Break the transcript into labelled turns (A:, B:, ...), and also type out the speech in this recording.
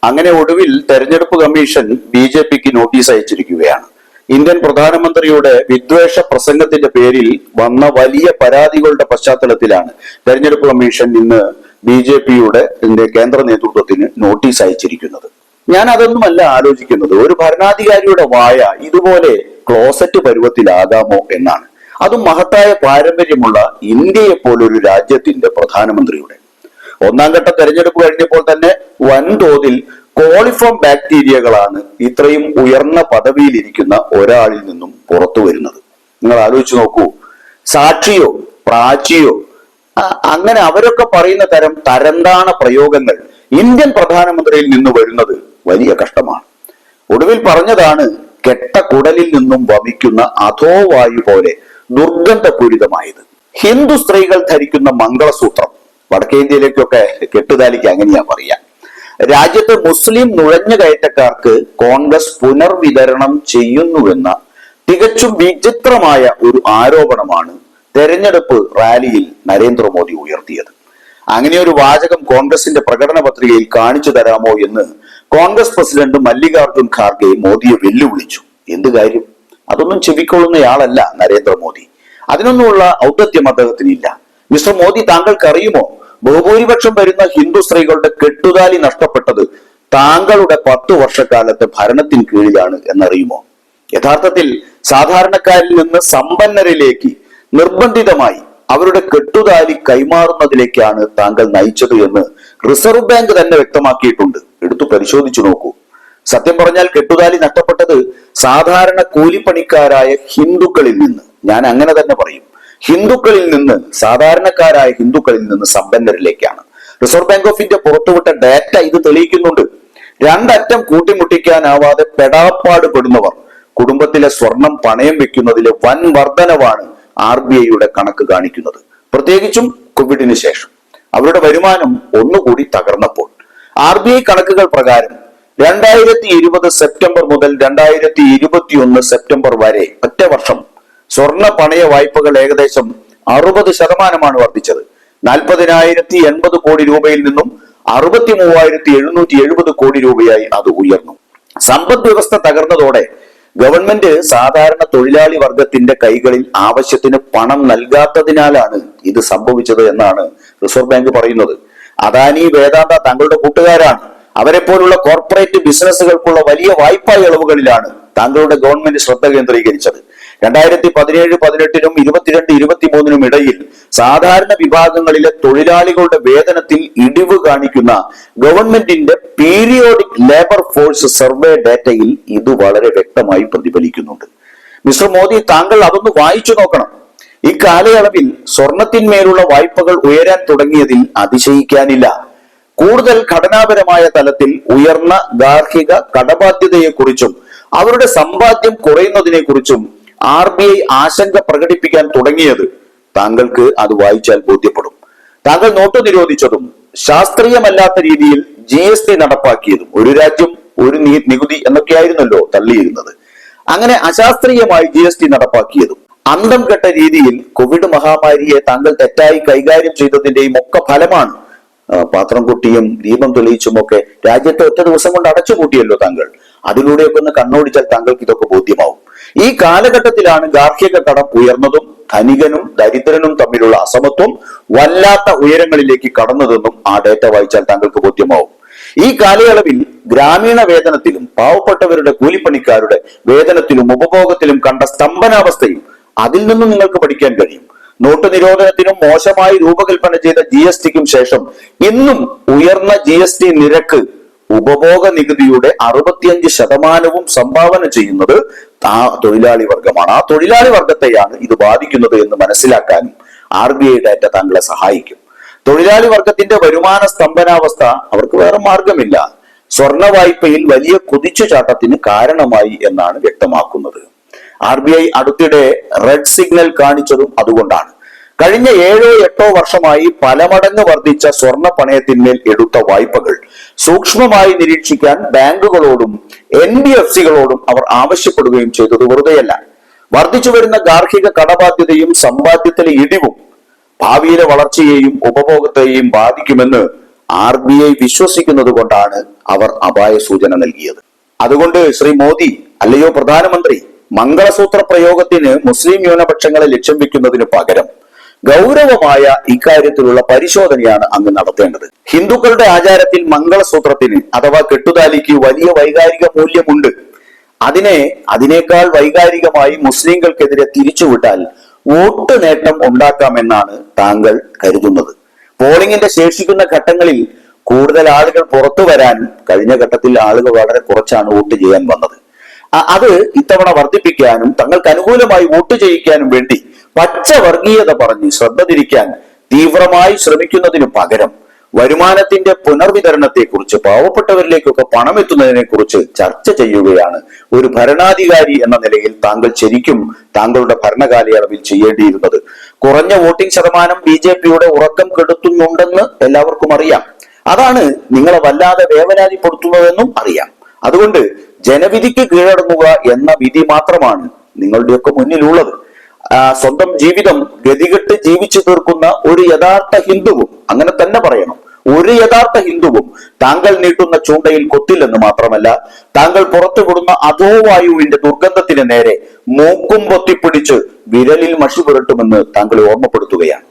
A: അങ്ങനെ ഒടുവിൽ തെരഞ്ഞെടുപ്പ് കമ്മീഷൻ BJPക്ക് നോട്ടീസ് അയച്ചിരിക്കുകയാണ്. ഇന്ത്യൻ പ്രധാനമന്ത്രിയുടെ വിദ്വേഷ പ്രസംഗത്തിന്റെ പേരിൽ വന്ന വലിയ പരാതികളുടെ പശ്ചാത്തലത്തിലാണ് തെരഞ്ഞെടുപ്പ് കമ്മീഷൻ ഇന്ന് BJPയുടെ കേന്ദ്ര നേതൃത്വത്തിന് നോട്ടീസ് അയച്ചിരിക്കുന്നത്. ഞാൻ അതൊന്നുമല്ല ആലോചിക്കുന്നത്, ഒരു ഭരണാധികാരിയുടെ വായ ഇതുപോലെ ക്ലോസറ്റ് പരുവത്തിലാകാമോ എന്നാണ്. അതും മഹത്തായ പാരമ്പര്യമുള്ള ഇന്ത്യയെ പോലൊരു രാജ്യത്തിന്റെ പ്രധാനമന്ത്രിയുടെ. ഒന്നാം ഘട്ട തെരഞ്ഞെടുപ്പ് കഴിഞ്ഞപ്പോൾ തന്നെ വൻതോതിൽ കോളിഫോം ബാക്ടീരിയകളാണ് ഇത്രയും ഉയർന്ന പദവിയിലിരിക്കുന്ന ഒരാളിൽ നിന്നും പുറത്തു വരുന്നത്. നിങ്ങൾ ആലോചിച്ച് നോക്കൂ, സാക്ഷിയോ പ്രാച്ചിയോ അങ്ങനെ അവരൊക്കെ പറയുന്ന തരംതാണ പ്രയോഗങ്ങൾ ഇന്ത്യൻ പ്രധാനമന്ത്രിയിൽ നിന്ന് വരുന്നത് വലിയ കഷ്ടമാണ്. ഒടുവിൽ പറഞ്ഞതാണ്, കെട്ട കുടലിൽ നിന്നും വമിക്കുന്ന അധോവായു പോലെ ദുർഗന്ധപൂരിതമായത്. ഹിന്ദു സ്ത്രീകൾ ധരിക്കുന്ന മംഗളസൂത്രം, വടക്കേ ഇന്ത്യയിലേക്കൊക്കെ കെട്ടുതാലിക്ക് അങ്ങനെയാ പറയാ. രാജ്യത്ത് മുസ്ലിം നുഴഞ്ഞുകയറ്റക്കാർക്ക് കോൺഗ്രസ് പുനർവിതരണം ചെയ്യുന്നുവെന്ന തികച്ചും വിചിത്രമായ ഒരു ആരോപണമാണ് തെരഞ്ഞെടുപ്പ് റാലിയിൽ നരേന്ദ്രമോദി ഉയർത്തിയത്. അങ്ങനെ ഒരു വാചകം കോൺഗ്രസിന്റെ പ്രകടന പത്രികയിൽ കാണിച്ചു തരാമോ എന്ന് കോൺഗ്രസ് പ്രസിഡന്റ് മല്ലികാർജുൻ ഖാർഗെ മോദിയെ വെല്ലുവിളിച്ചു. എന്ത് കാര്യം? അതൊന്നും ചെവിക്കൊള്ളുന്നയാളല്ല നരേന്ദ്രമോദി. അതിനൊന്നുമുള്ള ഔദത്യം അദ്ദേഹത്തിനില്ല. മിസ്റ്റർ മോദി, താങ്കൾക്ക് അറിയുമോ, ബഹുഭൂരിപക്ഷം വരുന്ന ഹിന്ദു സ്ത്രീകളുടെ കെട്ടുതാലി നഷ്ടപ്പെട്ടത് താങ്കളുടെ 10 വർഷക്കാലത്തെ ഭരണത്തിന് കീഴിലാണ് എന്നറിയുമോ? യഥാർത്ഥത്തിൽ സാധാരണക്കാരിൽ നിന്ന് സമ്പന്നരിലേക്ക് നിർബന്ധിതമായി അവരുടെ കെട്ടുതാലി കൈമാറുന്നതിലേക്കാണ് താങ്കൾ നയിച്ചത് എന്ന് റിസർവ് ബാങ്ക് തന്നെ വ്യക്തമാക്കിയിട്ടുണ്ട്. എടുത്തു പരിശോധിച്ചു നോക്കൂ. സത്യം പറഞ്ഞാൽ കെട്ടുതാലി നഷ്ടപ്പെട്ടത് സാധാരണ കൂലിപ്പണിക്കാരായ ഹിന്ദുക്കളിൽ നിന്ന്, ഞാൻ അങ്ങനെ തന്നെ പറയും, ഹിന്ദുക്കളിൽ നിന്ന്, സാധാരണക്കാരായ ഹിന്ദുക്കളിൽ നിന്ന് സമ്പന്നരിലേക്കാണ്. റിസർവ് ബാങ്ക് ഓഫ് ഇന്ത്യ പുറത്തുവിട്ട ഡാറ്റ ഇത് തെളിയിക്കുന്നുണ്ട്. രണ്ടറ്റം കൂട്ടിമുട്ടിക്കാനാവാതെ പെടാപ്പാട് പെടുന്നവർ കുടുംബത്തിലെ സ്വർണം പണയം വെക്കുന്നതിലെ വൻ വർധനവാണ് RBIയുടെ കണക്ക് കാണിക്കുന്നത്. പ്രത്യേകിച്ചും കോവിഡിന് ശേഷം അവരുടെ വരുമാനം ഒന്നുകൂടി തകർന്നപ്പോൾ. RBI കണക്കുകൾ പ്രകാരം 2020 സെപ്റ്റംബർ മുതൽ 2021 സെപ്റ്റംബർ വരെ ഒറ്റ വർഷം സ്വർണ്ണ പണയ വായ്പകൾ ഏകദേശം 60% വർദ്ധിച്ചത്. 40,080 കോടി രൂപയിൽ നിന്നും 63,770 കോടി രൂപയായി അത് ഉയർന്നു. സമ്പദ് വ്യവസ്ഥ തകർന്നതോടെ ഗവൺമെന്റ് സാധാരണ തൊഴിലാളി വർഗത്തിന്റെ കൈകളിൽ ആവശ്യത്തിന് പണം നൽകാത്തതിനാലാണ് ഇത് സംഭവിച്ചത് എന്നാണ് റിസർവ് ബാങ്ക് പറയുന്നത്. അദാനി, വേദാന്ത തങ്ങളുടെ കൂട്ടുകാരാണ്. അവരെ പോലുള്ള കോർപ്പറേറ്റ് ബിസിനസ്സുകൾക്കുള്ള വലിയ വായ്പാ ഇളവുകളിലാണ് താങ്കളുടെ ഗവൺമെന്റ് ശ്രദ്ധ കേന്ദ്രീകരിച്ചത്. 2017, 18, 22, 23 ഇടയിൽ സാധാരണ വിഭാഗങ്ങളിലെ തൊഴിലാളികളുടെ വേതനത്തിൽ ഇടിവ് കാണിക്കുന്ന ഗവൺമെന്റിന്റെ പീരിയോഡിക് ലേബർ ഫോഴ്സ് സർവേ ഡാറ്റയിൽ ഇത് വളരെ വ്യക്തമായി പ്രതിഫലിക്കുന്നുണ്ട്. മിസ്റ്റർ മോദി, താങ്കൾ അതൊന്ന് വായിച്ചു നോക്കണം. ഈ കാലയളവിൽ സ്വർണത്തിന്മേലുള്ള വായ്പകൾ ഉയരാൻ തുടങ്ങിയതിൽ അതിശയിക്കാനില്ല. കൂടുതൽ ഘടനാപരമായ തലത്തിൽ ഉയർന്ന ഗാർഹിക കടബാധ്യതയെക്കുറിച്ചും അവരുടെ സമ്പാദ്യം കുറയുന്നതിനെ കുറിച്ചും RBI ആശങ്ക പ്രകടിപ്പിക്കാൻ തുടങ്ങിയത് താങ്കൾക്ക് അത് വായിച്ചാൽ ബോധ്യപ്പെടും. താങ്കൾ നോട്ട് നിരോധിച്ചതും ശാസ്ത്രീയമല്ലാത്ത രീതിയിൽ GST നടപ്പാക്കിയതും, ഒരു രാജ്യം ഒരു നികുതി എന്നൊക്കെയായിരുന്നല്ലോ തള്ളിയിരുന്നത്. അങ്ങനെ അശാസ്ത്രീയമായി GST നടപ്പാക്കിയതും അന്തം കെട്ട രീതിയിൽ കോവിഡ് മഹാമാരിയെ താങ്കൾ തെറ്റായി കൈകാര്യം ചെയ്തതിന്റെയും ഒക്കെ ഫലമാണ്. പാത്രം കൊട്ടിയും ദീപം തെളിയിച്ചും ഒക്കെ രാജ്യത്തെ ഒറ്റ ദിവസം കൊണ്ട് അടച്ചുപൂട്ടിയല്ലോ താങ്കൾ. അതിലൂടെയൊക്കെ ഒന്ന് കണ്ണോടിച്ചാൽ താങ്കൾക്ക് ഇതൊക്കെ ബോധ്യമാവും. ഈ കാലഘട്ടത്തിലാണ് ഗാർഹിക കടം ഉയർന്നതും ധനികനും ദരിദ്രനും തമ്മിലുള്ള അസമത്വം വല്ലാത്ത ഉയരങ്ങളിലേക്ക് കടന്നതെന്നും ആ ഡേറ്റ വായിച്ചാൽ താങ്കൾക്ക് ബോധ്യമാവും. ഈ കാലയളവിൽ ഗ്രാമീണ വേതനത്തിലും പാവപ്പെട്ടവരുടെ കൂലിപ്പണിക്കാരുടെ വേതനത്തിലും ഉപഭോഗത്തിലും കണ്ട സ്തംഭനാവസ്ഥയും അതിൽ നിന്നും നിങ്ങൾക്ക് പഠിക്കാൻ കഴിയും. നോട്ട് നിരോധനത്തിനും മോശമായി രൂപകൽപ്പന ചെയ്ത GSTക്കും ശേഷം ഇന്നും ഉയർന്ന GST നിരക്ക് ഉപഭോഗ നികുതിയുടെ 65% സംഭാവന ചെയ്യുന്നത് തൊഴിലാളി വർഗമാണ്. ആ തൊഴിലാളി വർഗത്തെയാണ് ഇത് ബാധിക്കുന്നത് എന്ന് മനസ്സിലാക്കാനും RBI ഡാറ്റ താങ്കളെ സഹായിക്കും. തൊഴിലാളി വർഗത്തിന്റെ വരുമാന സ്തംഭനാവസ്ഥ അവർക്ക് വേറെ മാർഗമില്ല. സ്വർണ വായ്പയിൽ വലിയ കുതിച്ചുചാട്ടത്തിന് കാരണമായി എന്നാണ് വ്യക്തമാക്കുന്നത്. RBI അടുത്തിടെ റെഡ് സിഗ്നൽ കാണിച്ചതും അതുകൊണ്ടാണ്. കഴിഞ്ഞ 7-8 വർഷമായി പല മടങ്ങ് വർദ്ധിച്ച സ്വർണ്ണ പണയത്തിന്മേൽ എടുത്ത വായ്പകൾ സൂക്ഷ്മമായി നിരീക്ഷിക്കാൻ ബാങ്കുകളോടും NBFCകളോടും അവർ ആവശ്യപ്പെടുകയും ചെയ്തത് വെറുതെയല്ല. വർദ്ധിച്ചു വരുന്ന ഗാർഹിക കടബാധ്യതയും സമ്പാദ്യത്തിലെ ഇടിവും ഭാവിയിലെ വളർച്ചയെയും ഉപഭോഗത്തെയും ബാധിക്കുമെന്ന് RBI വിശ്വസിക്കുന്നത് കൊണ്ടാണ് അവർ അപായ സൂചന നൽകിയത്. അതുകൊണ്ട് ശ്രീ മോദി, അല്ലയോ പ്രധാനമന്ത്രി, മംഗളസൂത്ര പ്രയോഗത്തിന് മുസ്ലിം ന്യൂനപക്ഷങ്ങളെ ലക്ഷ്യം വെക്കുന്നതിന് പകരം ഗൗരവമായ ഇക്കാര്യത്തിലുള്ള പരിശോധനയാണ് അങ്ങ് നടത്തേണ്ടത്. ഹിന്ദുക്കളുടെ ആചാരത്തിൽ മംഗളസൂത്രത്തിന് അഥവാ കെട്ടുതാലിക്ക് വലിയ വൈകാരിക മൂല്യമുണ്ട്. അതിനേക്കാൾ വൈകാരികമായി മുസ്ലിങ്ങൾക്കെതിരെ തിരിച്ചുവിട്ടാൽ വോട്ട് നേട്ടം ഉണ്ടാക്കാമെന്നാണ് താങ്കൾ കരുതുന്നത്. പോളിംഗിന്റെ ശേഷിക്കുന്ന ഘട്ടങ്ങളിൽ കൂടുതൽ ആളുകൾ പുറത്തു വരാനും കഴിഞ്ഞ ഘട്ടത്തിൽ ആളുകൾ വളരെ കുറച്ചാണ് വോട്ട് ചെയ്യാൻ വന്നത്. അത് ഇത്തവണ വർദ്ധിപ്പിക്കാനും തങ്ങൾക്ക് അനുകൂലമായി വോട്ട് ചെയ്യിക്കാനും വേണ്ടി പച്ച വർഗീയത പറഞ്ഞ് ശ്രദ്ധ തിരിക്കാൻ തീവ്രമായി ശ്രമിക്കുന്നതിന് പകരം വരുമാനത്തിന്റെ പുനർവിതരണത്തെക്കുറിച്ച്, പാവപ്പെട്ടവരിലേക്കൊക്കെ പണം എത്തുന്നതിനെ കുറിച്ച് ചർച്ച ചെയ്യുകയാണ് ഒരു ഭരണാധികാരി എന്ന നിലയിൽ താങ്കൾ ശരിക്കും താങ്കളുടെ ഭരണകാലയളവിൽ ചെയ്യേണ്ടിയിരുന്നത്. കുറഞ്ഞ വോട്ടിംഗ് ശതമാനം BJPയുടെ ഉറക്കം കെടുത്തുന്നുണ്ടെന്ന് എല്ലാവർക്കും അറിയാം. അതാണ് നിങ്ങളെ വല്ലാതെ വേവലാതിപ്പെടുത്തുന്നതെന്നും അറിയാം. അതുകൊണ്ട് ജനവിധിക്ക് കീഴടങ്ങുക എന്ന വിധി മാത്രമാണ് നിങ്ങളുടെയൊക്കെ മുന്നിലുള്ളത്. സ്വന്തം ജീവിതം ഗതികെട്ട് ജീവിച്ചു തീർക്കുന്ന ഒരു യഥാർത്ഥ ഹിന്ദുവും, അങ്ങനെ തന്നെ പറയണം, ഒരു യഥാർത്ഥ ഹിന്ദുവും താങ്കൾ നീട്ടുന്ന ചൂണ്ടയിൽ കൊത്തില്ലെന്ന് മാത്രമല്ല, താങ്കൾ പുറത്തുവിടുന്ന അധോവായുവിന്റെ ദുർഗന്ധത്തിന് നേരെ മൂക്കും പൊത്തിപ്പിടിച്ച് വിരലിൽ മഷി പുരട്ടുമെന്ന് താങ്കളെ ഓർമ്മപ്പെടുത്തുകയാണ്.